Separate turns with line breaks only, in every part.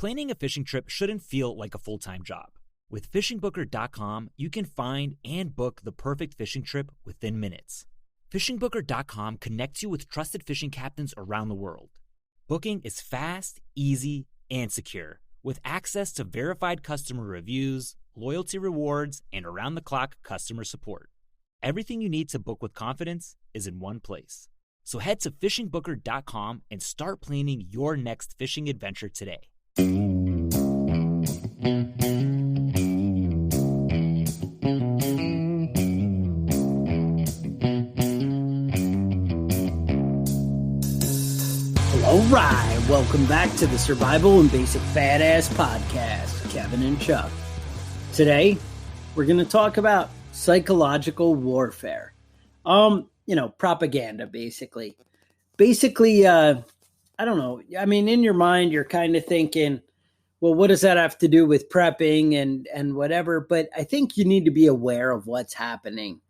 Planning a fishing trip shouldn't feel like a full-time job. With fishingbooker.com, you can find and book the perfect fishing trip within minutes. Fishingbooker.com connects you with trusted fishing captains around the world. Booking is fast, easy, and secure, with access to verified customer reviews, loyalty rewards, and around-the-clock customer support. Everything you need to book with confidence is in one place. So head to fishingbooker.com and start planning your next fishing adventure today.
All right, welcome back to the Survival and Basic Fat Ass Podcast, Kevin and Chuck. Today, we're going to talk about psychological warfare. Propaganda, basically. I don't know. I mean, in your mind, you're kind of thinking, well, what does that have to do with prepping and whatever? But I think you need to be aware of what's happening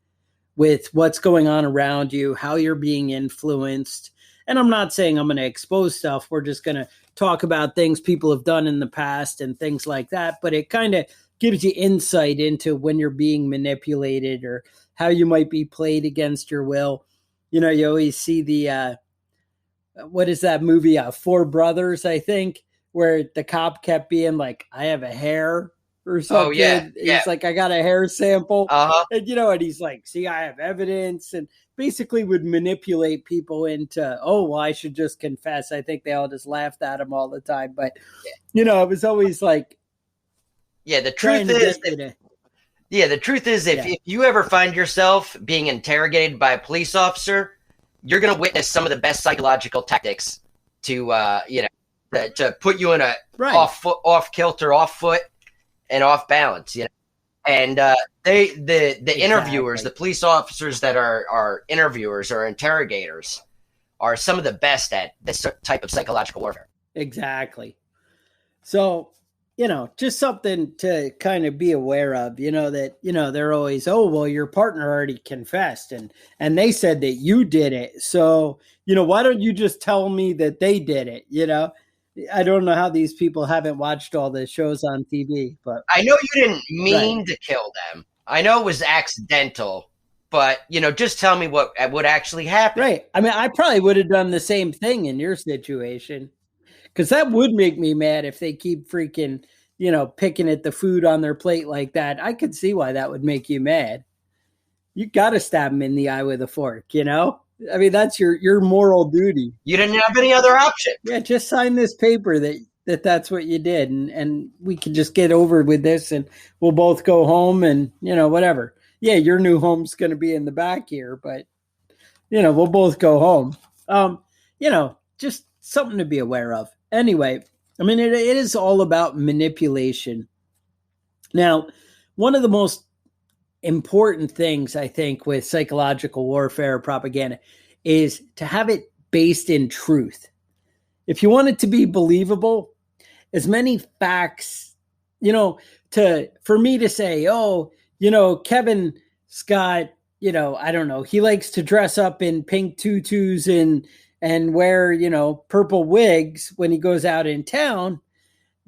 with what's going on around you, how you're being influenced. And I'm not saying I'm going to expose stuff. We're just going to talk about things people have done in the past and things like that. But it kind of gives you insight into when you're being manipulated or how you might be played against your will. You know, you always see the, what is that movie? Four Brothers, I think, where the cop kept being like, I have a hair or something.
Oh, yeah.
He's like, I got a hair sample.
Uh-huh.
And, and he's like, see, I have evidence. And basically would manipulate people into, oh, well, I should just confess. I think they all just laughed at him all the time. But, it was always like.
Yeah, the truth is, if you ever find yourself being interrogated by a police officer, you're going to witness some of the best psychological tactics to put you in a off kilter, off foot, and off balance. And the interviewers, the police officers that are interviewers or interrogators, are some of the best at this type of psychological warfare.
Exactly. So, just something to kind of be aware of, that, they're always, oh, well, your partner already confessed and they said that you did it. So, why don't you just tell me that they did it? I don't know how these people haven't watched all the shows on TV, but
I know you didn't mean to kill them. I know it was accidental, but, just tell me what actually happened.
Right. I mean, I probably would have done the same thing in your situation. Because that would make me mad if they keep freaking, picking at the food on their plate like that. I could see why that would make you mad. You got to stab them in the eye with a fork, I mean, that's your moral duty.
You didn't have any other option.
Yeah, just sign this paper that's what you did. And we can just get over with this and we'll both go home and, whatever. Yeah, your new home's going to be in the back here, but, we'll both go home. Just something to be aware of. Anyway, I mean, it is all about manipulation. Now, one of the most important things, I think, with psychological warfare or propaganda is to have it based in truth. If you want it to be believable, as many facts, for me to say, oh, Kevin Scott, I don't know, he likes to dress up in pink tutus and wear, purple wigs when he goes out in town,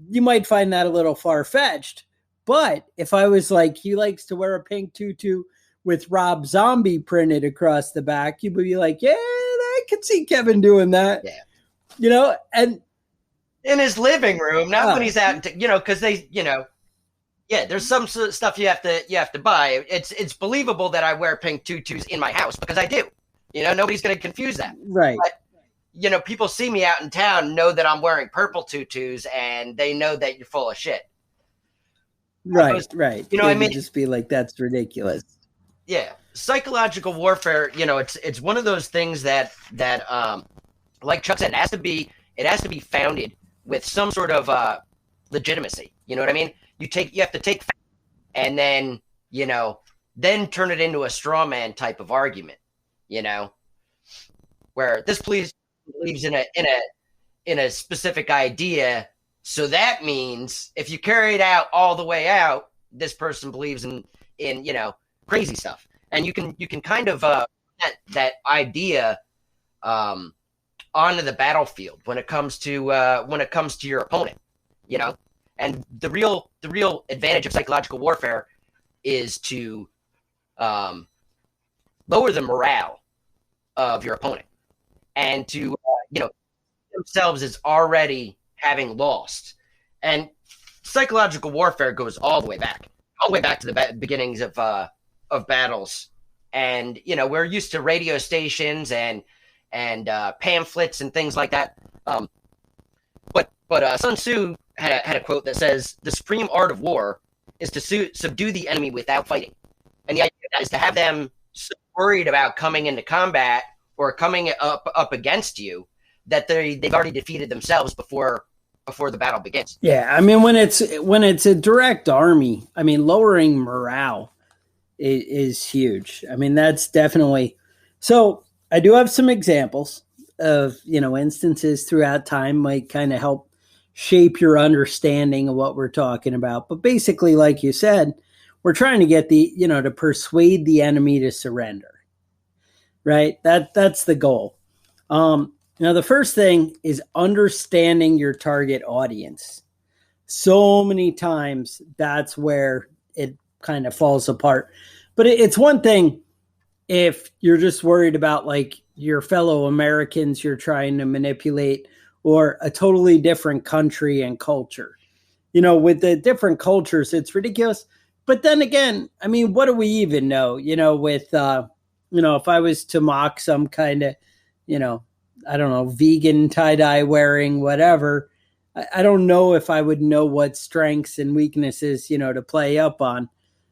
you might find that a little far-fetched. But if I was like, he likes to wear a pink tutu with Rob Zombie printed across the back, you would be like, yeah, I could see Kevin doing that.
Yeah.
And
in his living room, not when he's out, because they, there's some stuff you have to buy. It's believable that I wear pink tutus in my house because I do. Nobody's going to confuse that.
Right.
But, people see me out in town, know that I'm wearing purple tutus, and they know that you're full of shit.
Right.
I mean,
just be like, that's ridiculous.
Yeah. Psychological warfare, it's one of those things that like Chuck said, it has to be founded with some sort of legitimacy. You know what I mean? You have to take and then, then turn it into a straw man type of argument, where this police believes in a specific idea. So that means if you carry it out all the way out, this person believes in crazy stuff. And you can kind of that idea onto the battlefield when it comes to your opponent. you know. And the real advantage of psychological warfare is to lower the morale of your opponent, and to themselves as already having lost. And psychological warfare goes all the way back to the beginnings of battles. And we're used to radio stations and pamphlets and things like that. But Sun Tzu had a quote that says, "The supreme art of war is to subdue the enemy without fighting." And the idea is to have them so worried about coming into combat or coming up against you that they've already defeated themselves before the battle begins.
Yeah, I mean, when it's a direct army, I mean, lowering morale is huge. I mean, that's definitely. So I do have some examples of instances throughout time might kind of help shape your understanding of what we're talking about. But basically, like you said, we're trying to get to persuade the enemy to surrender, right? That's the goal. Now, the first thing is understanding your target audience. So many times that's where it kind of falls apart. But it's one thing if you're just worried about like your fellow Americans you're trying to manipulate, or a totally different country and culture. With the different cultures, it's ridiculous. But then again, I mean, what do we even know? With, if I was to mock some kind of, I don't know, vegan tie-dye wearing, whatever, I don't know if I would know what strengths and weaknesses, to play up on.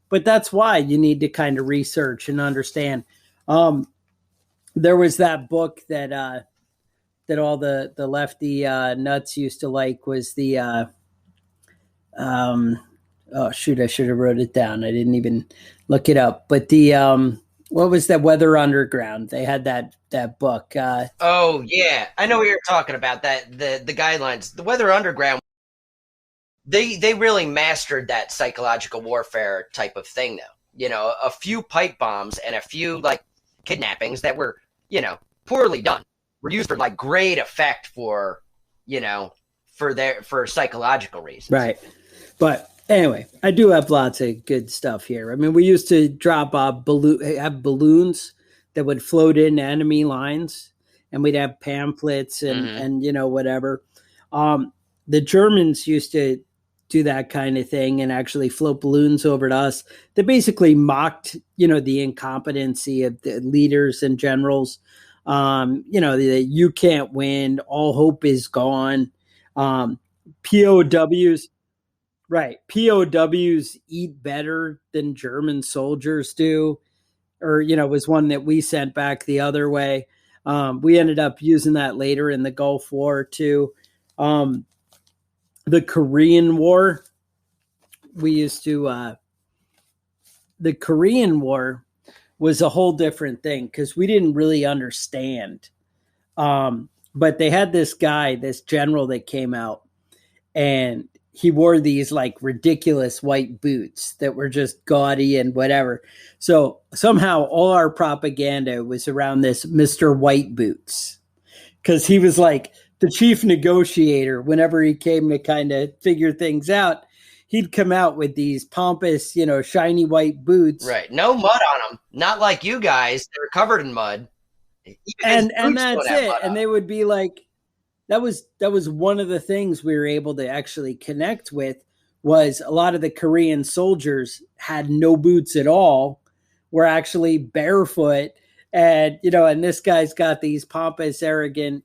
But that's why you need to kind of research and understand. There was that book that all the lefty nuts used to like, was the oh shoot, I should have wrote it down. I didn't even look it up. But the what was that, Weather Underground? They had that book.
Oh yeah, I know what you're talking about. That the guidelines, the Weather Underground. They really mastered that psychological warfare type of thing, though. A few pipe bombs and a few like kidnappings that were poorly done were used for like great effect for psychological reasons.
Right. But anyway, I do have lots of good stuff here. I mean, we used to drop have balloons that would float in enemy lines, and we'd have pamphlets and whatever. The Germans used to do that kind of thing and actually float balloons over to us. They basically mocked, the incompetency of the leaders and generals. That you can't win, all hope is gone. POWs, right? POWs eat better than German soldiers do, or was one that we sent back the other way. We ended up using that later in the Gulf War too. The Korean War, the Korean War was a whole different thing because we didn't really understand. But they had this general that came out, and he wore these like ridiculous white boots that were just gaudy and whatever. So somehow all our propaganda was around this Mr. White Boots, because he was like the chief negotiator. Whenever he came to kind of figure things out, he'd come out with these pompous, shiny white boots.
Right. No mud on them. Not like you guys. They're covered in mud.
And that's it. And they would be like, that was one of the things we were able to actually connect with, was a lot of the Korean soldiers had no boots at all, were actually barefoot. And, and this guy's got these pompous, arrogant,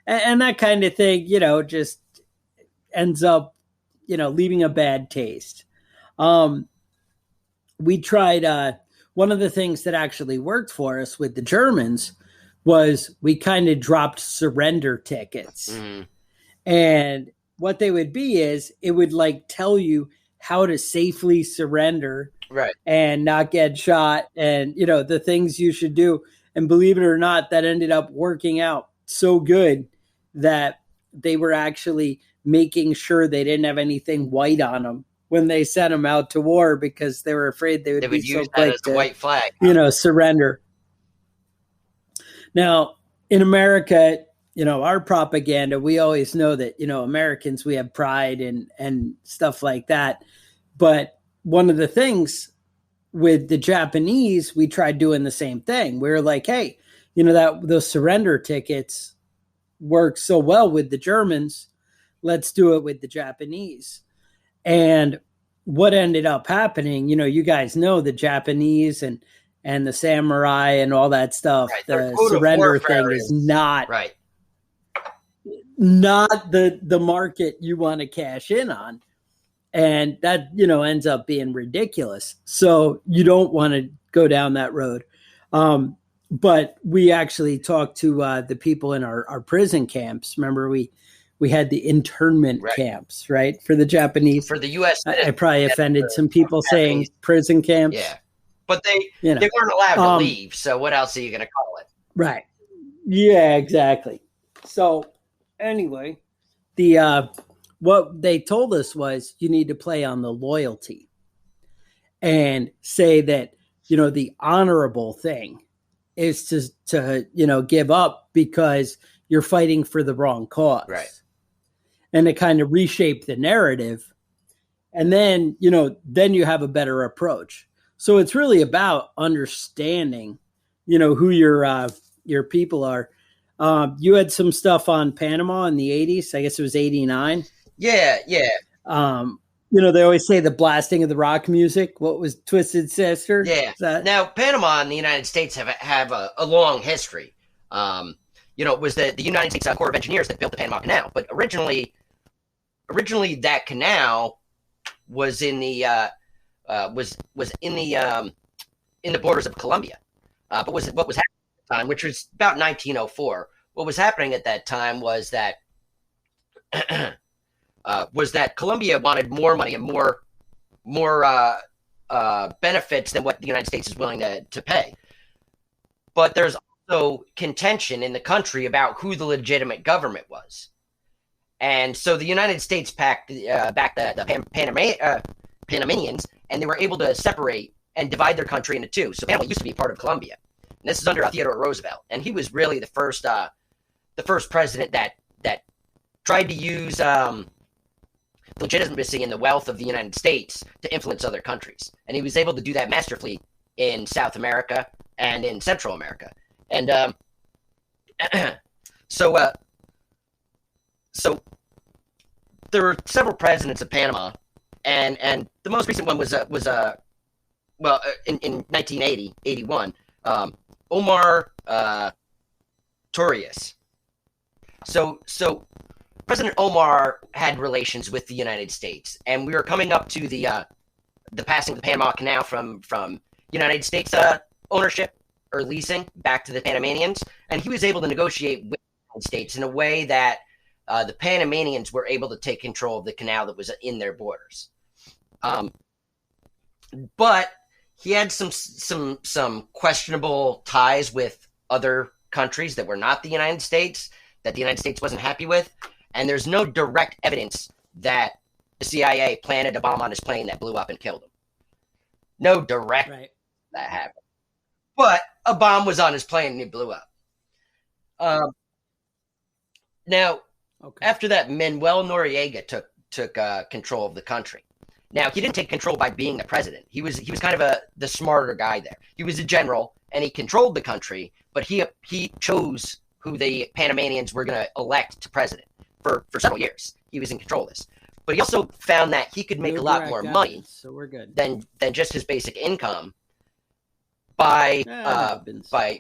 and that kind of thing, just ends up, leaving a bad taste. We tried, one of the things that actually worked for us with the Germans was we kind of dropped surrender tickets. Mm. And what they would be is, it would like tell you how to safely surrender,
right,
and not get shot, and, the things you should do. And believe it or not, that ended up working out so good that they were actually making sure they didn't have anything white on them when they sent them out to war, because they were afraid they would be
use
so quick
as a white flag,
surrender. Now, in America, our propaganda, we always know that, Americans, we have pride and stuff like that. But one of the things with the Japanese, we tried doing the same thing. We were like, hey, that those surrender tickets work so well with the Germans. Let's do it with the Japanese. And what ended up happening, you guys know the Japanese and the samurai and all that stuff.
Right.
The surrender thing is not
right.
Not the market you want to cash in on. And that, ends up being ridiculous. So you don't want to go down that road. But we actually talked to the people in our prison camps. Remember, we had the internment camps, right? For the Japanese.
For the U.S.
I probably offended some people saying prison camps.
Yeah. But they weren't allowed to leave. So what else are you going to call it?
Right. Yeah, exactly. So anyway, what they told us was you need to play on the loyalty and say that, the honorable thing is to give up because you're fighting for the wrong cause.
Right.
And to kind of reshape the narrative. And then, then you have a better approach. So it's really about understanding, who your people are. You had some stuff on Panama in the 80s. I guess it was 89.
Yeah.
They always say the blasting of the rock music. What was Twisted Sister?
Yeah. Now, Panama and the United States have a long history. It was the United States Corps of Engineers that built the Panama Canal. But originally that canal was in the in the borders of Colombia. But what was happening at the time, which was about 1904, what was happening at that time was that Colombia wanted more money and more benefits than what the United States is willing to pay. But there's also contention in the country about who the legitimate government was. And so the United States backed the Panamanians, and they were able to separate and divide their country into two. So Panama used to be part of Colombia. And this is under Theodore Roosevelt. And he was really the first president that tried to use the legitimacy and the wealth of the United States to influence other countries. And he was able to do that masterfully in South America and in Central America. And so there were several presidents of Panama, and the most recent one was in 1981, Omar Torres. So President Omar had relations with the United States, and we were coming up to the passing of the Panama Canal from United States ownership or leasing back to the Panamanians, and he was able to negotiate with the United States in a way that the Panamanians were able to take control of the canal that was in their borders. But he had some questionable ties with other countries that were not the United States, that the United States wasn't happy with, and there's no direct evidence that the CIA planted a bomb on his plane that blew up and killed him. No direct that happened. But a bomb was on his plane and it blew up. Now, after that, Manuel Noriega took control of the country. Now, he didn't take control by being the president. He was kind of the smarter guy there. He was a general, and he controlled the country, but he chose who the Panamanians were going to elect to president for several years. He was in control of this. But he also found that he could make a lot more money
so we're good.
than just his basic income by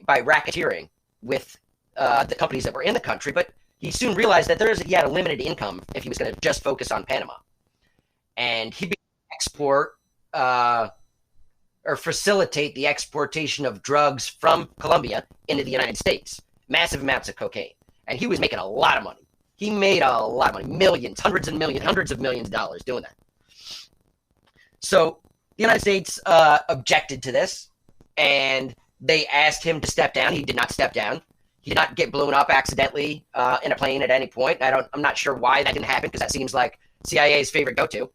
racketeering with the companies that were in the country. But he soon realized that he had a limited income if he was going to just focus on Panama. And he began to export or facilitate the exportation of drugs from Colombia into the United States. Massive amounts of cocaine. And he was making a lot of money. He made a lot of money. Millions, hundreds of millions of dollars doing that. So the United States objected to this, and they asked him to step down. He did not step down. He did not get blown up accidentally in a plane at any point. I'm not sure why that didn't happen, because that seems like CIA's favorite go-to.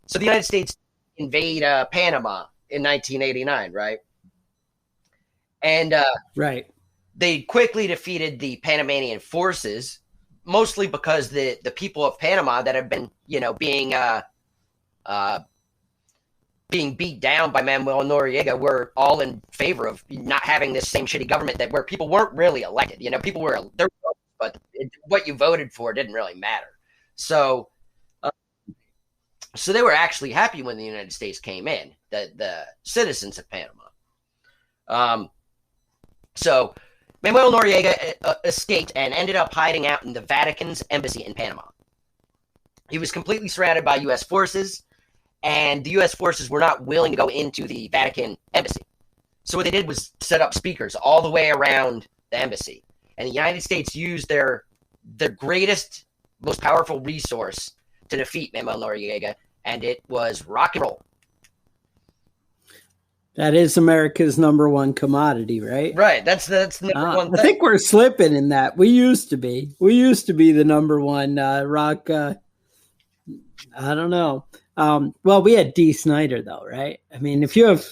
So the United States invade Panama in 1989, right? And
right.
they quickly defeated the Panamanian forces, mostly because the people of Panama that have been, being beat down by Manuel Noriega were all in favor of not having this same shitty government where people weren't really elected. People were there, but what you voted for didn't really matter. So they were actually happy when the United States came in, the citizens of Panama. So Manuel Noriega escaped and ended up hiding out in the Vatican's embassy in Panama. He was completely surrounded by U.S. forces, and the U.S. forces were not willing to go into the Vatican embassy. So what they did was set up speakers all the way around the embassy. And the United States used their greatest, most powerful resource to defeat Manuel Noriega, and it was rock and roll.
That is America's number one commodity, right?
Right. That's the number one thing.
I think we're slipping in that. We used to be. We used to be the number one rock. I don't know. Well, we had Dee Snider, though, right? I mean, if you have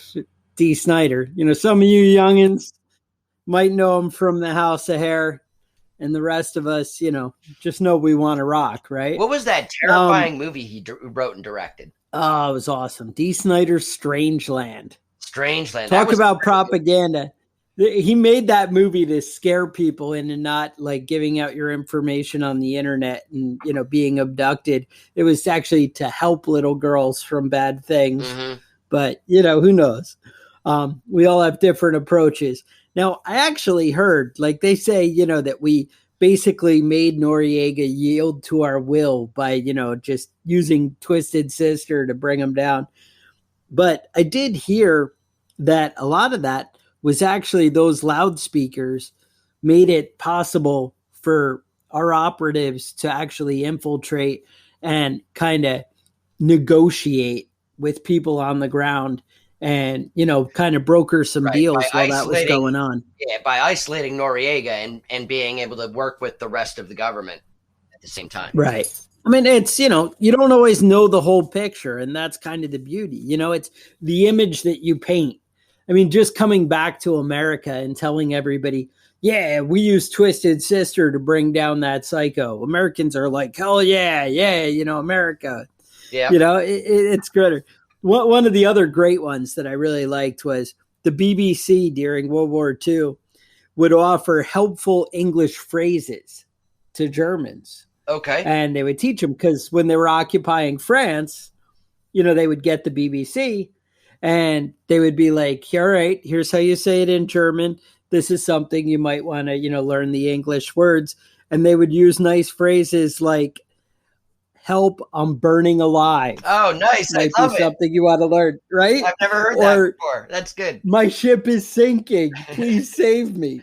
Dee Snider, some of you youngins might know him from the House of Hair, and the rest of us, just know we want to rock, right?
What was that terrifying movie he wrote and directed?
Oh, it was awesome. Dee Snider's Strangeland.
Strangeland.
Talk about propaganda. He made that movie to scare people into not like giving out your information on the internet and, being abducted. It was actually to help little girls from bad things.
Mm-hmm.
But, who knows? We all have different approaches. Now, I actually heard, like they say, that we basically made Noriega yield to our will by, just using Twisted Sister to bring him down. But I did hear that a lot of that was actually those loudspeakers made it possible for our operatives to actually infiltrate and kind of negotiate with people on the ground and, kind of broker some deals while that was going on.
Yeah, by isolating Noriega and being able to work with the rest of the government at the same time.
Right. I mean, it's, you don't always know the whole picture, and that's kind of the beauty. It's the image that you paint. I mean, just coming back to America and telling everybody, yeah, we use Twisted Sister to bring down that psycho. Americans are like, hell yeah, America.
Yeah.
It's great. One of the other great ones that I really liked was the BBC during World War II would offer helpful English phrases to Germans.
Okay.
And they would teach them because when they were occupying France, they would get the BBC and they would be like, all right, here's how you say it in German. This is something you might want to, learn the English words. And they would use nice phrases like, help, I'm burning alive.
Oh, nice. I love it.
Something you want to learn, right?
I've never heard that before. That's good.
My ship is sinking. Please save me.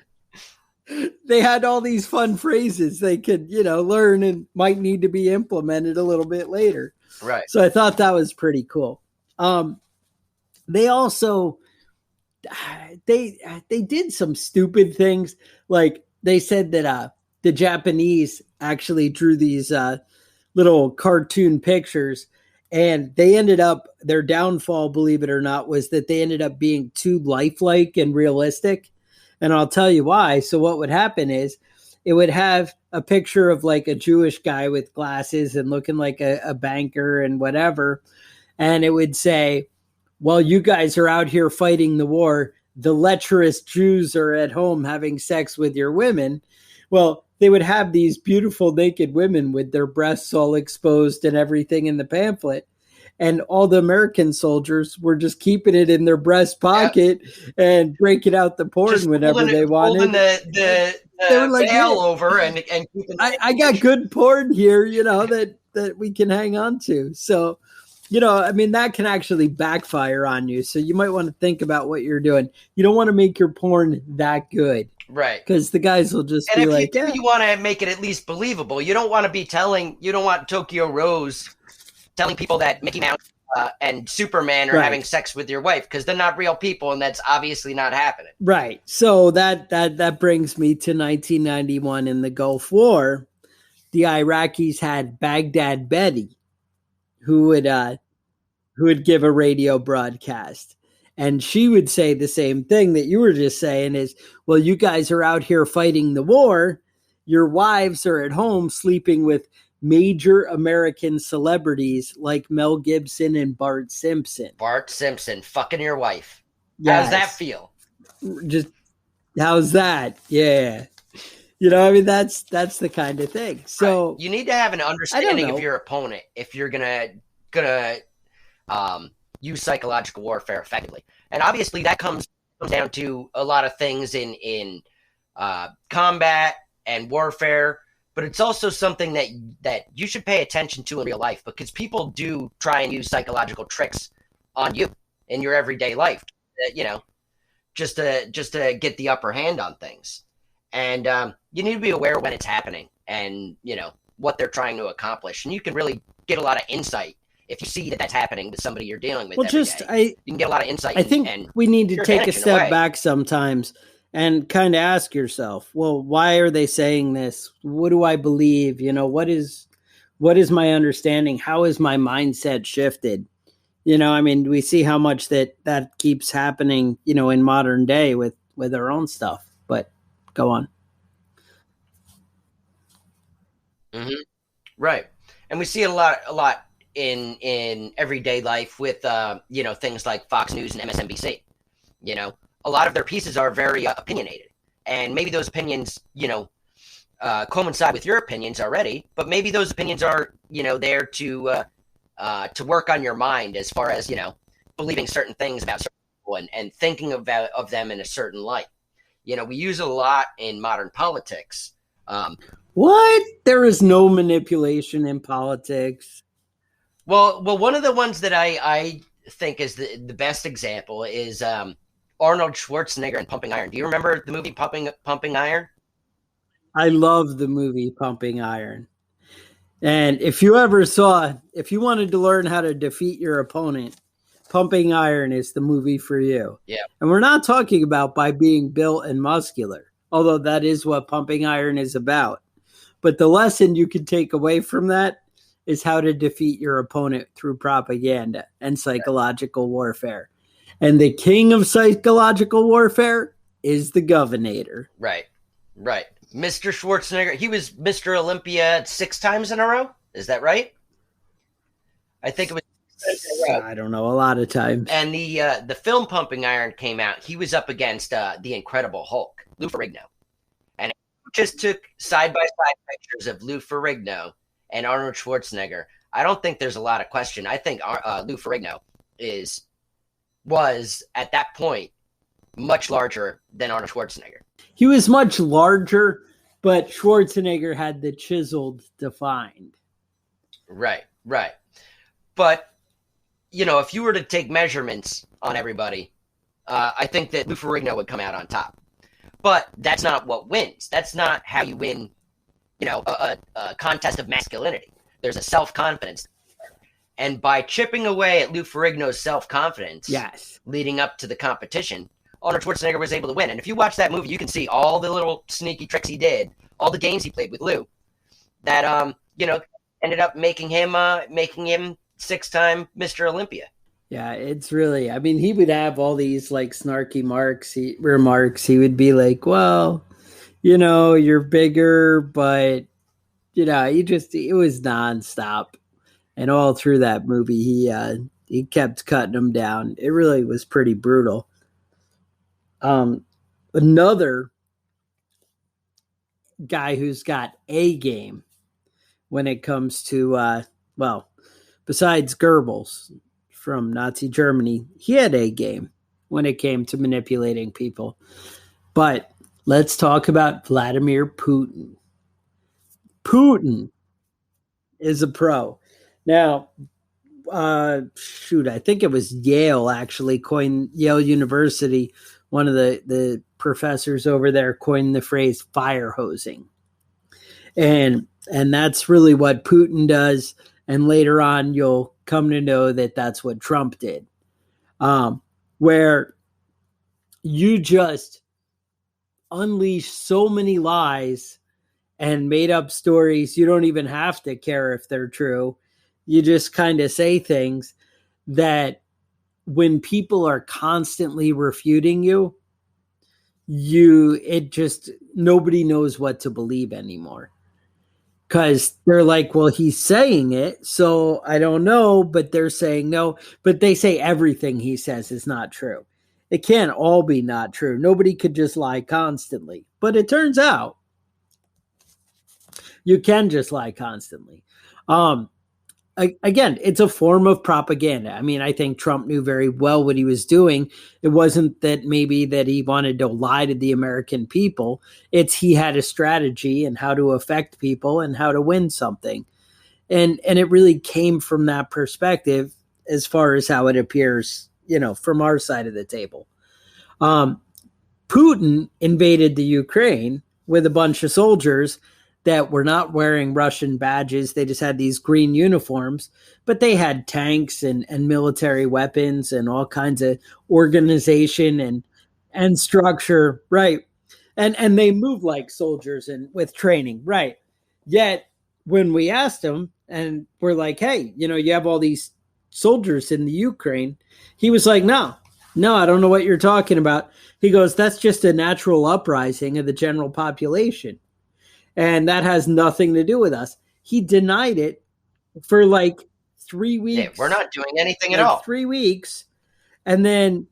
They had all these fun phrases they could, learn and might need to be implemented a little bit later.
Right.
So I thought that was pretty cool. They also, they did some stupid things. Like they said that the Japanese actually drew these little cartoon pictures, and they ended up, their downfall, believe it or not, was that they ended up being too lifelike and realistic. And I'll tell you why. So what would happen is it would have a picture of like a Jewish guy with glasses and looking like a banker and whatever. And it would say, while you guys are out here fighting the war, the lecherous Jews are at home having sex with your women. Well, they would have these beautiful naked women with their breasts all exposed and everything in the pamphlet. And all the American soldiers were just keeping it in their breast pocket and breaking out the porn just whenever they wanted.
Holding the veil over and keeping
I got good porn here, that we can hang on to. So, I mean, that can actually backfire on you. So you might want to think about what you're doing. You don't want to make your porn that good.
Right.
Because the guys will just be like,
yeah. You want to make it at least believable. You don't want to be you don't want Tokyo Rose telling people that Mickey Mouse and Superman are having sex with your wife, because they're not real people, and that's obviously not happening.
Right. So that brings me to 1991 in the Gulf War. The Iraqis had Baghdad Betty, who would give a radio broadcast. And she would say the same thing that you were just saying is, well, you guys are out here fighting the war. Your wives are at home sleeping with major American celebrities like Mel Gibson and Bart Simpson.
Bart Simpson fucking your wife.
Yes.
How's that feel?
Just how's that? Yeah. I mean, that's the kind of thing. So
you need to have an understanding of your opponent if you're gonna use psychological warfare effectively. And obviously that comes down to a lot of things in combat and warfare, but it's also something that you should pay attention to in real life, because people do try and use psychological tricks on you in your everyday life, just to get the upper hand on things. And you need to be aware when it's happening and, what they're trying to accomplish. And you can really get a lot of insight if you see that that's happening with somebody you're dealing with. Well, you can get a lot of insight.
I think we need to take a step back sometimes and kind of ask yourself, well, why are they saying this? What do I believe? What is my understanding? How is my mindset shifted? I mean, we see how much that keeps happening, in modern day with our own stuff, but go on.
Mm-hmm. Right. And we see a lot in everyday life with, things like Fox News and MSNBC. A lot of their pieces are very opinionated, and maybe those opinions, coincide with your opinions already, but maybe those opinions are, there to work on your mind as far as, believing certain things about certain people and thinking of them in a certain light. We use it a lot in modern politics.
What? There is no manipulation in politics.
Well, one of the ones that I think is the best example is Arnold Schwarzenegger in Pumping Iron. Do you remember the movie Pumping Iron?
I love the movie Pumping Iron. And if you wanted to learn how to defeat your opponent, Pumping Iron is the movie for you.
Yeah.
And we're not talking about by being built and muscular, although that is what Pumping Iron is about. But the lesson you can take away from that is how to defeat your opponent through propaganda and psychological warfare. And the king of psychological warfare is the governor.
Right. Mr. Schwarzenegger, he was Mr. Olympia 6 times in a row. Is that right? I think it was.
I don't know, a lot of times.
And the film Pumping Iron came out. He was up against the Incredible Hulk, Lou Ferrigno. And just took side-by-side pictures of Lou Ferrigno and Arnold Schwarzenegger. I don't think there's a lot of question. I think Lou Ferrigno was at that point much larger than Arnold Schwarzenegger.
He was much larger, but Schwarzenegger had the chiseled, defined.
Right. But, if you were to take measurements on everybody, I think that Lou Ferrigno would come out on top. But that's not what wins. That's not how you win, a contest of masculinity. There's a self-confidence. And by chipping away at Lou Ferrigno's self-confidence,
yes,
leading up to the competition, Arnold Schwarzenegger was able to win. And if you watch that movie, you can see all the little sneaky tricks he did, all the games he played with Lou, that ended up making him 6-time Mr. Olympia.
Yeah, it's really, I mean, he would have all these like snarky remarks. He would be like, well, you're bigger, but it was nonstop. And all through that movie, he kept cutting them down. It really was pretty brutal. Another guy who's got a game when it comes to, besides Goebbels from Nazi Germany, he had a game when it came to manipulating people. But let's talk about Vladimir Putin. Putin is a pro. Now, I think it was Yale University. One of the professors over there coined the phrase fire hosing. And that's really what Putin does. And later on, you'll come to know that that's what Trump did. Where you just unleash so many lies and made up stories. You don't even have to care if they're true. You just kind of say things that when people are constantly refuting you, nobody knows what to believe anymore. Because they're like, well, he's saying it, so I don't know, but they're saying no. But they say everything he says is not true. It can't all be not true. Nobody could just lie constantly. But it turns out you can just lie constantly. Again, it's a form of propaganda. I mean, I think Trump knew very well what he was doing. It wasn't that maybe that he wanted to lie to the American people. It's he had a strategy and how to affect people and how to win something. And it really came from that perspective as far as how it appears, from our side of the table. Putin invaded the Ukraine with a bunch of soldiers that were not wearing Russian badges. They just had these green uniforms, but they had tanks and military weapons and all kinds of organization and structure. Right. And they moved like soldiers and with training. Right. Yet when we asked him and we're like, hey, you have all these soldiers in the Ukraine. He was like, no, I don't know what you're talking about. He goes, that's just a natural uprising of the general population. And that has nothing to do with us. He denied it for like 3 weeks.
Yeah, we're not doing anything at all.
3 weeks. And then.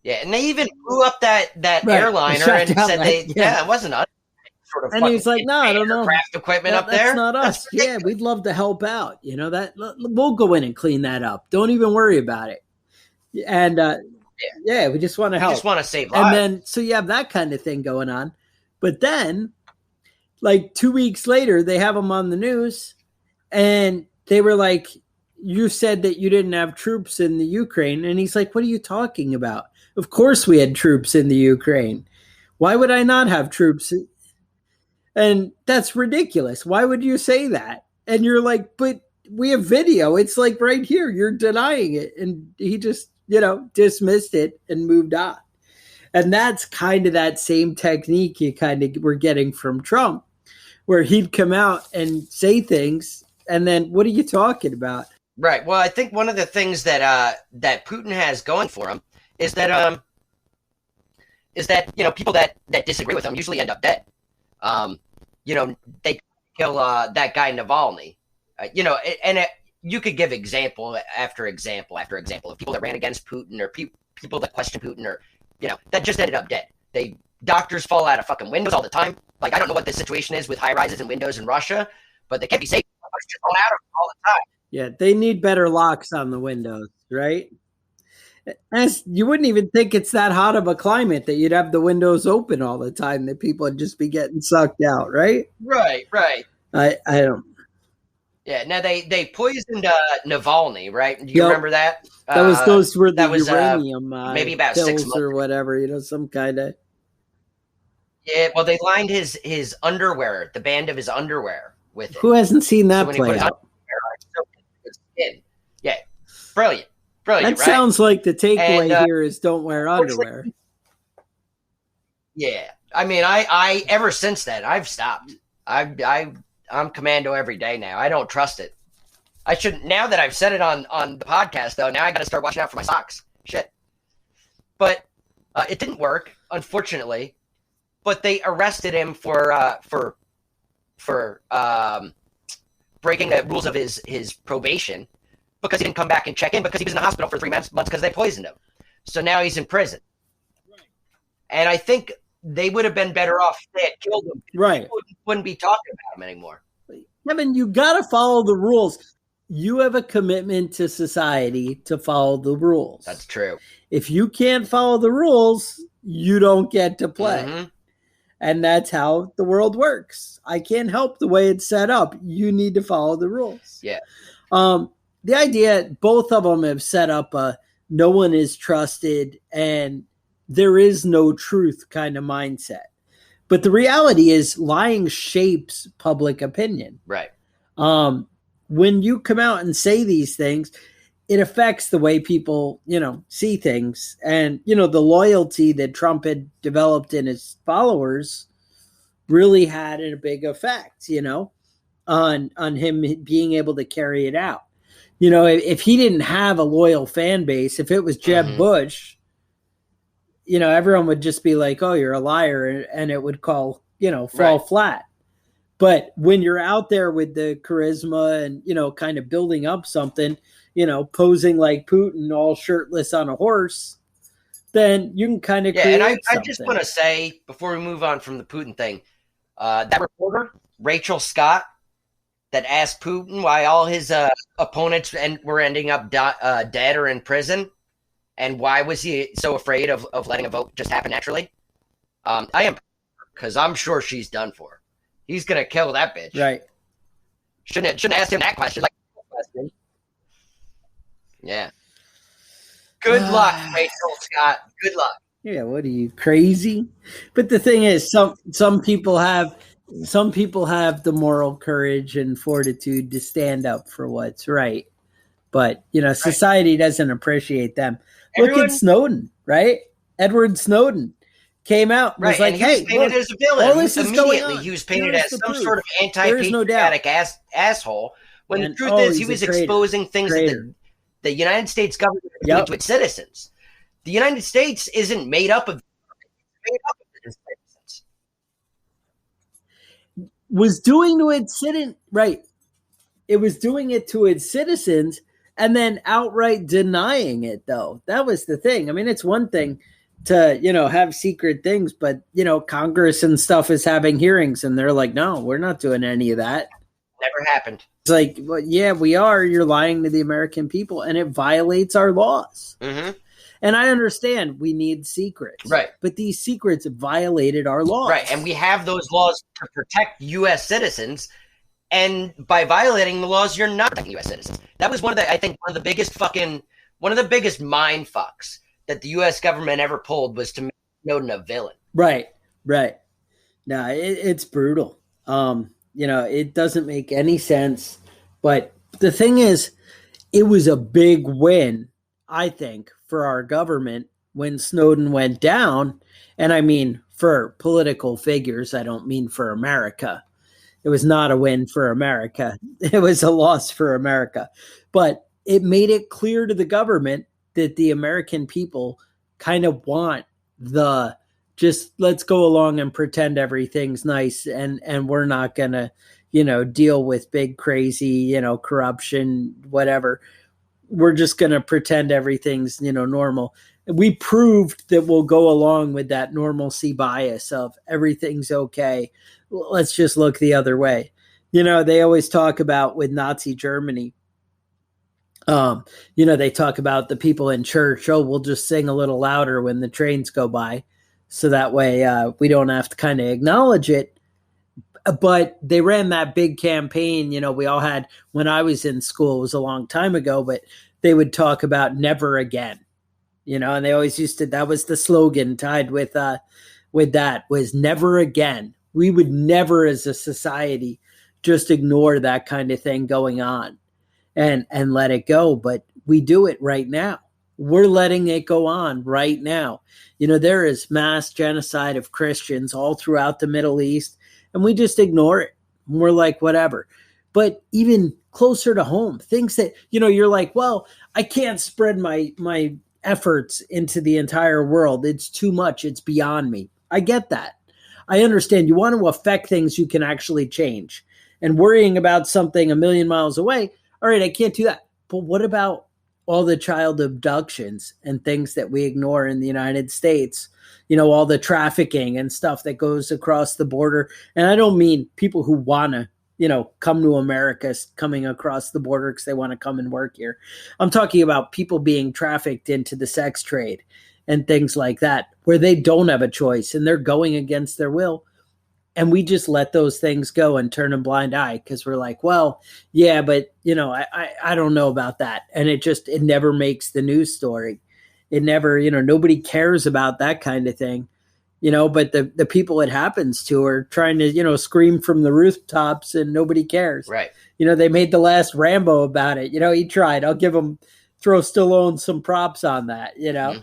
Yeah, and they even blew up that airliner and said it wasn't us. Sort of,
and he's like, no, I don't know.
Aircraft equipment up there.
That's not us. Yeah, we'd love to help out. That we'll go in and clean that up. Don't even worry about it. And we just want to help.
We just want to save lives.
And then, so you have that kind of thing going on. But then, like 2 weeks later, they have him on the news and they were like, you said that you didn't have troops in the Ukraine. And he's like, what are you talking about? Of course we had troops in the Ukraine. Why would I not have troops? And that's ridiculous. Why would you say that? And you're like, but we have video. It's like right here. You're denying it. And he just, dismissed it and moved on. And that's kind of that same technique you kind of were getting from Trump, where he'd come out and say things, and then what are you talking about?
Right. Well, I think one of the things that Putin has going for him is that people that disagree with him usually end up dead. They kill that guy Navalny. You could give example after example after example of people that ran against Putin or people that question Putin or. That just ended up dead. Doctors fall out of fucking windows all the time. Like, I don't know what the situation is with high rises and windows in Russia, but they can't be safe. Doctors just fall out of them all the time.
Yeah, they need better locks on the windows, right? As you wouldn't even think it's that hot of a climate that you'd have the windows open all the time, that people would just be getting sucked out, right?
Right.
I don't.
Yeah, now they poisoned Navalny, right? Do you remember that?
Those were the uranium
maybe about
pills
6 months
or whatever, some kind of.
Yeah, well, they lined his underwear, the band of his underwear with it.
Who hasn't seen that play out?
Yeah, brilliant.
That
right?
sounds like the takeaway here is don't wear underwear.
Yeah, I mean, I ever since then I've stopped. I'm commando every day now. I don't trust it. I shouldn't. Now that I've said it on the podcast, though, now I got to start watching out for my socks. Shit. But it didn't work, unfortunately. But they arrested him for breaking the rules of his probation because he didn't come back and check in because he was in the hospital for 3 months because they poisoned him. So now he's in prison. Right. And I think they would have been better off if they had killed him.
Right.
People wouldn't be talking about him anymore.
Kevin, you got to follow the rules. You have a commitment to society to follow the rules.
That's true.
If you can't follow the rules, you don't get to play.
Mm-hmm.
And that's how the world works. I can't help the way it's set up. You need to follow the rules.
Yeah.
The idea, both of them have set up a no one is trusted and there is no truth kind of mindset. But the reality is lying shapes public opinion.
Right.
When you come out and say these things, it affects the way people, see things. And, the loyalty that Trump had developed in his followers really had a big effect, on him being able to carry it out. if he didn't have a loyal fan base, if it was Jeb Bush, everyone would just be like, oh, you're a liar. And it would fall flat. But when you're out there with the charisma and, kind of building up something, posing like Putin, all shirtless on a horse, then you can kind of create
and I
something.
just want to say, before we move on from the Putin thing, that reporter, Rachel Scott, that asked Putin why all his opponents were ending up dead or in prison, and why was he so afraid of letting a vote just happen naturally. I am, because I'm sure she's done for. He's gonna kill that bitch.
Right.
Shouldn't ask him that question. Yeah. Good luck, Rachel Scott. Good luck.
Yeah, what are you, crazy? But the thing is, some people have the moral courage and fortitude to stand up for what's right. But, society doesn't appreciate them. Look at Snowden, right? Edward Snowden came out and was like,
and he was painted as a villain.
All this is going on.
He was painted as some sort of anti-patriotic asshole, when the truth is he was exposing things that the United States government is doing to its citizens. The United States isn't made up of its citizens.
Was doing to its citizens, right? It was doing it to its citizens and then outright denying it, though. That was the thing. I mean, it's one thing to, have secret things, but, Congress and stuff is having hearings and they're like, no, we're not doing any of that.
Never happened.
It's like, well, yeah, we are. You're lying to the American people, and it violates our laws.
Mm-hmm.
And I understand we need secrets.
Right.
But these secrets violated our laws.
Right. And we have those laws to protect U.S. citizens. And by violating the laws, you're not protecting U.S. citizens. That was one of the biggest mind fucks that the U.S. government ever pulled, was to make Snowden a villain.
Right. No, it's brutal. It doesn't make any sense. But the thing is, it was a big win, I think, for our government when Snowden went down. And I mean, for political figures, I don't mean for America. It was not a win for America. It was a loss for America. But it made it clear to the government that the American people kind of want just let's go along and pretend everything's nice and we're not going to, deal with big, crazy, corruption, whatever. We're just going to pretend everything's, normal. We proved that we'll go along with that normalcy bias of everything's okay. Let's just look the other way. They always talk about with Nazi Germany, they talk about the people in church. Oh, we'll just sing a little louder when the trains go by. So that way we don't have to kind of acknowledge it. But they ran that big campaign, we all had when I was in school. It was a long time ago, but they would talk about never again, and they always used to, that was the slogan tied with that was never again. We would never as a society just ignore that kind of thing going on and let it go. But we do it right now. We're letting it go on right now. There is mass genocide of Christians all throughout the Middle East, and we just ignore it. We're like, whatever. But even closer to home, things that, you're like, well, I can't spread my efforts into the entire world. It's too much. It's beyond me. I get that. I understand you want to affect things you can actually change, and worrying about something a million miles away. All right, I can't do that. But what about all the child abductions and things that we ignore in the United States? All the trafficking and stuff that goes across the border. And I don't mean people who want to, come to America, coming across the border because they want to come and work here. I'm talking about people being trafficked into the sex trade and things like that, where they don't have a choice and they're going against their will. And we just let those things go and turn a blind eye because we're like, well, yeah, but, I don't know about that. And it never makes the news story. It never, nobody cares about that kind of thing, but the people it happens to are trying to, scream from the rooftops and nobody cares.
Right.
They made the last Rambo about it. He tried. I'll throw Stallone some props on that,
Mm-hmm.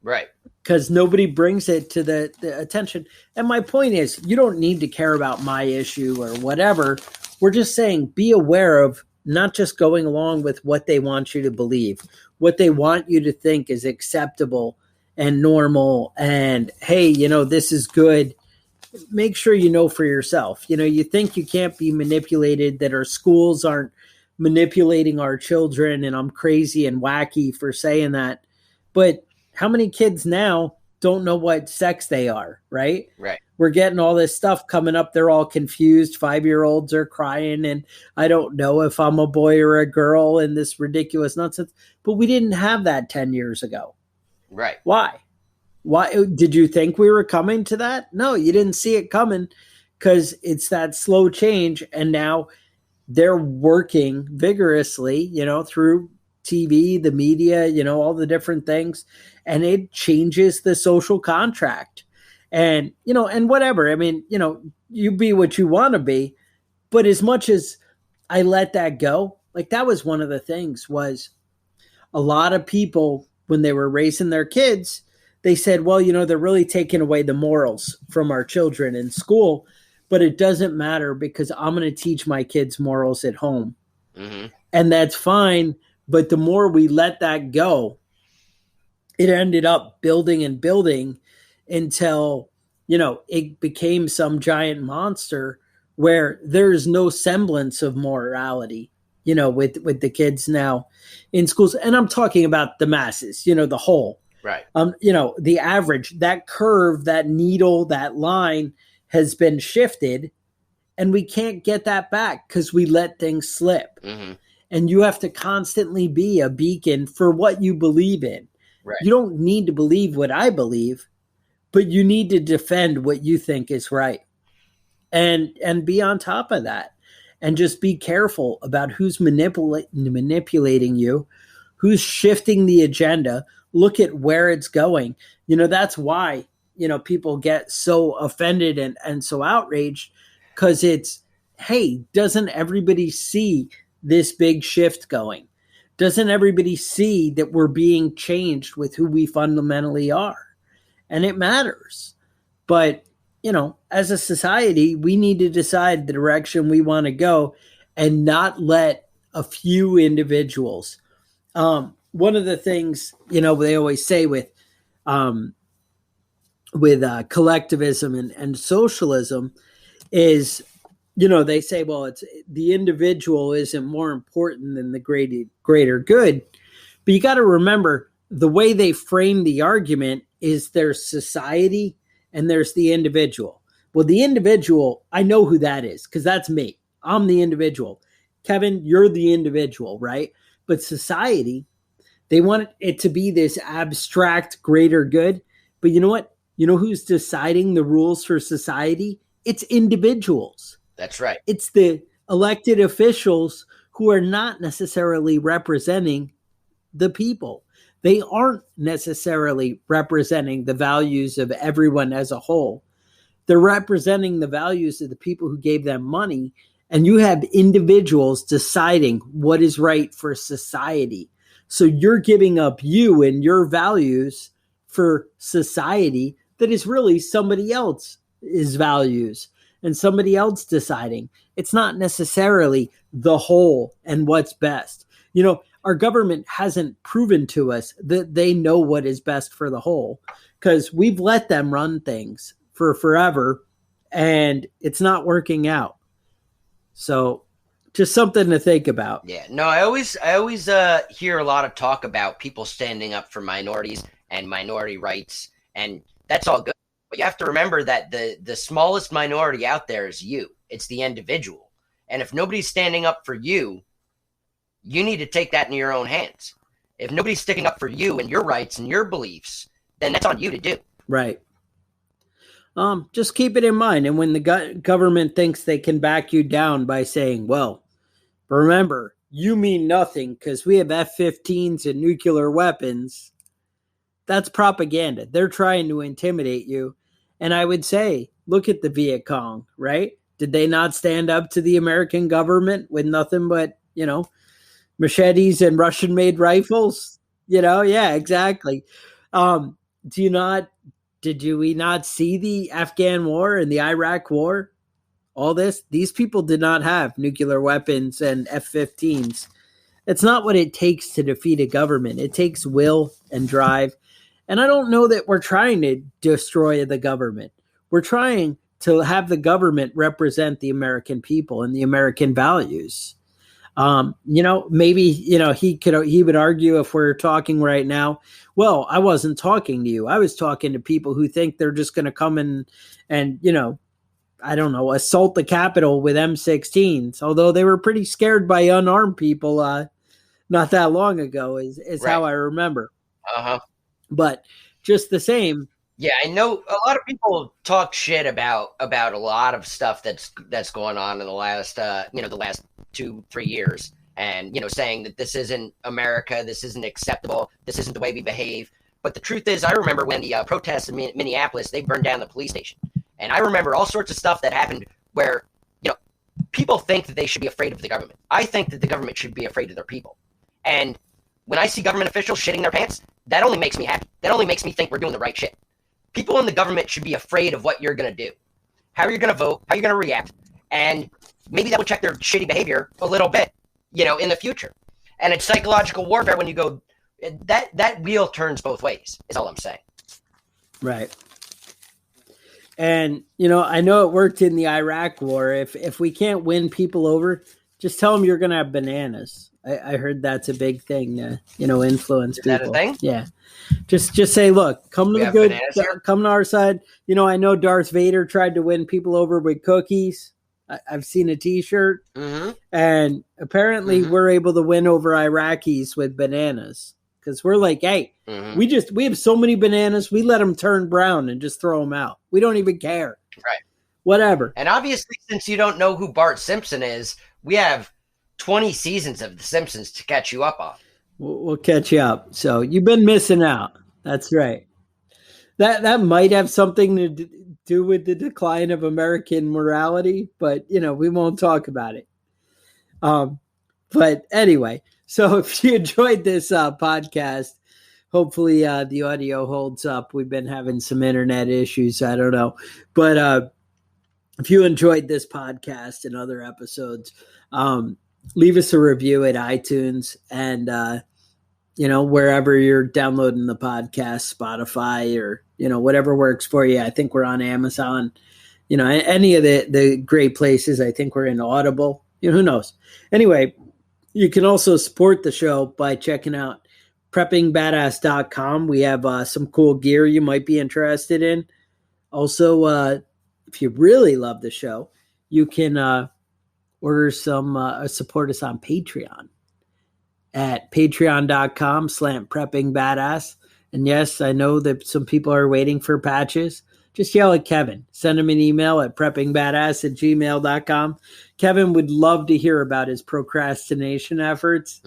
Right.
Because nobody brings it to the attention. And my point is, you don't need to care about my issue or whatever. We're just saying, be aware of not just going along with what they want you to believe, what they want you to think is acceptable and normal. And, hey, this is good. Make sure you know for yourself. You think you can't be manipulated, that our schools aren't manipulating our children, and I'm crazy and wacky for saying that. But how many kids now don't know what sex they are, right?
Right.
We're getting all this stuff coming up. They're all confused. 5-year-olds are crying, and I don't know if I'm a boy or a girl, and this ridiculous nonsense. But we didn't have that 10 years ago.
Right.
Why? Did you think we were coming to that? No, you didn't see it coming, because it's that slow change. And now they're working vigorously, through TV, the media, all the different things. And it changes the social contract. And, and whatever. I mean, you be what you want to be. But as much as I let that go, like, that was one of the things, was a lot of people, when they were raising their kids, they said, well, they're really taking away the morals from our children in school, but it doesn't matter because I'm going to teach my kids morals at home.
Mm-hmm.
And that's fine. But the more we let that go, it ended up building and building until, it became some giant monster where there's no semblance of morality, with the kids now in schools. And I'm talking about the masses, the whole.
Right.
The average, that curve, that needle, that line has been shifted, and we can't get that back because we let things slip.
Mm-hmm.
And you have to constantly be a beacon for what you believe in.
Right.
You don't need to believe what I believe, but you need to defend what you think is right. And be on top of that, and just be careful about who's manipulating you, who's shifting the agenda. Look at where it's going. That's why, people get so offended and so outraged, because it's, hey, doesn't everybody see this big shift going? Doesn't everybody see that we're being changed with who we fundamentally are? And it matters. But, as a society, we need to decide the direction we want to go and not let a few individuals. One of the things, they always say with collectivism and socialism is, they say, well, it's the individual isn't more important than the greater good. But you got to remember, the way they frame the argument is there's society and there's the individual. Well, the individual, I know who that is, because that's me. I'm the individual. Kevin, you're the individual, right? But society, they want it to be this abstract greater good. But you know what? You know who's deciding the rules for society? It's individuals.
That's right.
It's the elected officials who are not necessarily representing the people. They aren't necessarily representing the values of everyone as a whole. They're representing the values of the people who gave them money. And you have individuals deciding what is right for society. So you're giving up you and your values for society that is really somebody else's values and somebody else deciding. It's not necessarily the whole and what's best. Our government hasn't proven to us that they know what is best for the whole, because we've let them run things for forever and it's not working out. So just something to think about.
Yeah, no, I always hear a lot of talk about people standing up for minorities and minority rights, and that's all good. But you have to remember that the smallest minority out there is you. It's the individual. And if nobody's standing up for you, you need to take that in your own hands. If nobody's sticking up for you and your rights and your beliefs, then that's on you to do.
Right. Just keep it in mind. And when the government thinks they can back you down by saying, well, remember, you mean nothing because we have F-15s and nuclear weapons, that's propaganda. They're trying to intimidate you. And I would say, look at the Viet Cong, right? Did they not stand up to the American government with nothing but, machetes and Russian-made rifles? Yeah, exactly. Did we not see the Afghan war and the Iraq war? all this, these people did not have nuclear weapons and F-15s. It's not what it takes to defeat a government. It takes will and drive. And I don't know that we're trying to destroy the government. We're trying to have the government represent the American people and the American values. Maybe, he would argue, if we're talking right now, well, I wasn't talking to you. I was talking to people who think they're just going to come in and, I don't know, assault the Capitol with M16s, although they were pretty scared by unarmed people not that long ago is right. How I remember.
Uh-huh.
But just the same.
Yeah, I know a lot of people talk shit about a lot of stuff that's going on in the last the last 2-3 years, and saying that this isn't America, this isn't acceptable, this isn't the way we behave. But the truth is, I remember when the protests in Minneapolis, they burned down the police station, and I remember all sorts of stuff that happened where people think that they should be afraid of the government. I think that the government should be afraid of their people, and when I see government officials shitting their pants, that only makes me happy. That only makes me think we're doing the right shit. People in the government should be afraid of what you're going to do, how you're going to vote, how you're going to react, and maybe that would check their shitty behavior a little bit, in the future. And it's psychological warfare when you go, that wheel turns both ways, is all I'm saying.
Right. And, I know it worked in the Iraq war. If we can't win people over, just tell them you're going to have bananas. I heard that's a big thing, influence people. Is that a
thing?
Yeah. Just say, look, come to our side. I know Darth Vader tried to win people over with cookies. I've seen a T-shirt, and apparently we're able to win over Iraqis with bananas, because we're like, hey, we have so many bananas, we let them turn brown and just throw them out. We don't even care.
Right.
Whatever.
And obviously, since you don't know who Bart Simpson is, we have 20 seasons of The Simpsons to catch you up on.
We'll catch you up. So you've been missing out. That's right. That might have something to do with the decline of American morality, but we won't talk about it. But anyway, so if you enjoyed this podcast, hopefully the audio holds up. We've been having some internet issues. I don't know, but if you enjoyed this podcast and other episodes, leave us a review at iTunes and, wherever you're downloading the podcast, Spotify or, whatever works for you. I think we're on Amazon, any of the great places. I think we're in Audible, who knows? Anyway, you can also support the show by checking out preppingbadass.com. We have some cool gear you might be interested in. Also, if you really love the show, you can, order some, support us on Patreon at patreon.com/preppingbadass. And yes, I know that some people are waiting for patches. Just yell at Kevin. Send him an email at preppingbadass@gmail.com. Kevin would love to hear about his procrastination efforts.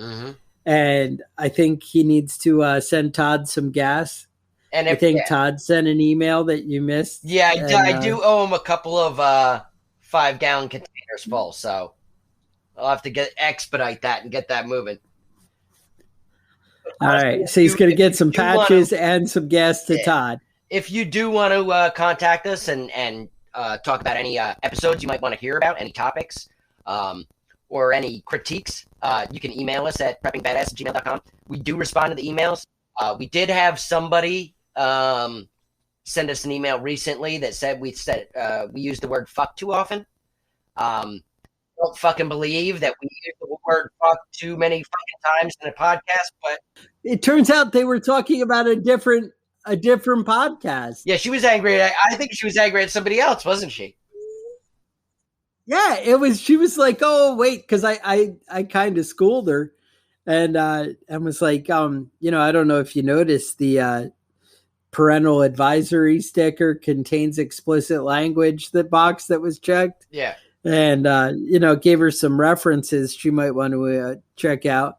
And I think he needs to send Todd some gas. And I think Todd sent an email that you missed.
Yeah, I do owe him a couple of 5-gallon containers full, so I'll have to expedite that and get that moving.
All right, so he's going to get some patches and some gas to Todd.
If you do want to contact us and talk about any episodes you might want to hear about, any topics, or any critiques, you can email us at preppingbadass@gmail.com. We do respond to the emails. We did have somebody send us an email recently that said we used the word fuck too often. Don't fucking believe that we use the word fuck too many fucking times in a podcast, but
it turns out they were talking about a different podcast.
Yeah, she was angry. I think she was angry at somebody else, wasn't she?
Yeah, it was. She was like, "Oh, wait," because I kind of schooled her, and was like, I don't know if you noticed the parental advisory sticker contains explicit language. That box that was checked.
Yeah.
And, gave her some references she might want to check out.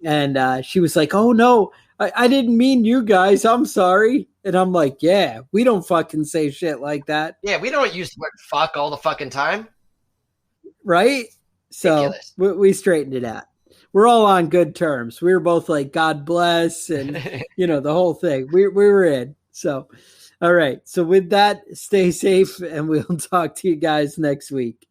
And she was like, oh, no, I didn't mean you guys. I'm sorry. And I'm like, yeah, we don't fucking say shit like that.
Yeah, we don't use the word fuck all the fucking time.
Right? So we straightened it out. We're all on good terms. We were both like, God bless. And, the whole thing. We were in. So, All right. So with that, stay safe, and we'll talk to you guys next week.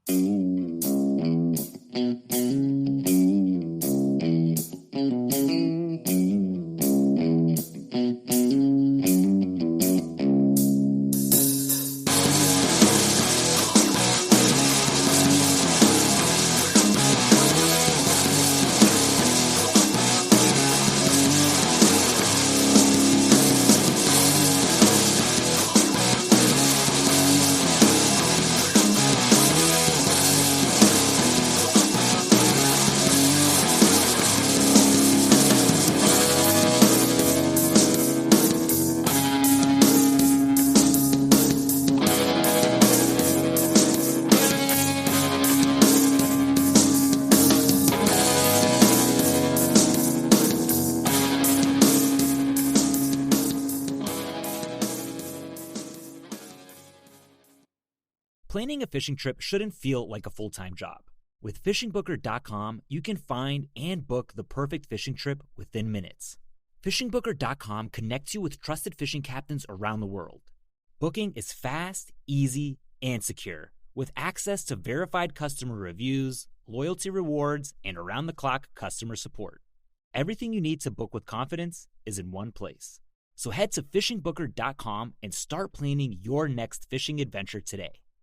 Planning a fishing trip shouldn't feel like a full-time job. With FishingBooker.com, you can find and book the perfect fishing trip within minutes. FishingBooker.com connects you with trusted fishing captains around the world. Booking is fast, easy, and secure, with access to verified customer reviews, loyalty rewards, and around-the-clock customer support. Everything you need to book with confidence is in one place. So head to FishingBooker.com and start planning your next fishing adventure today.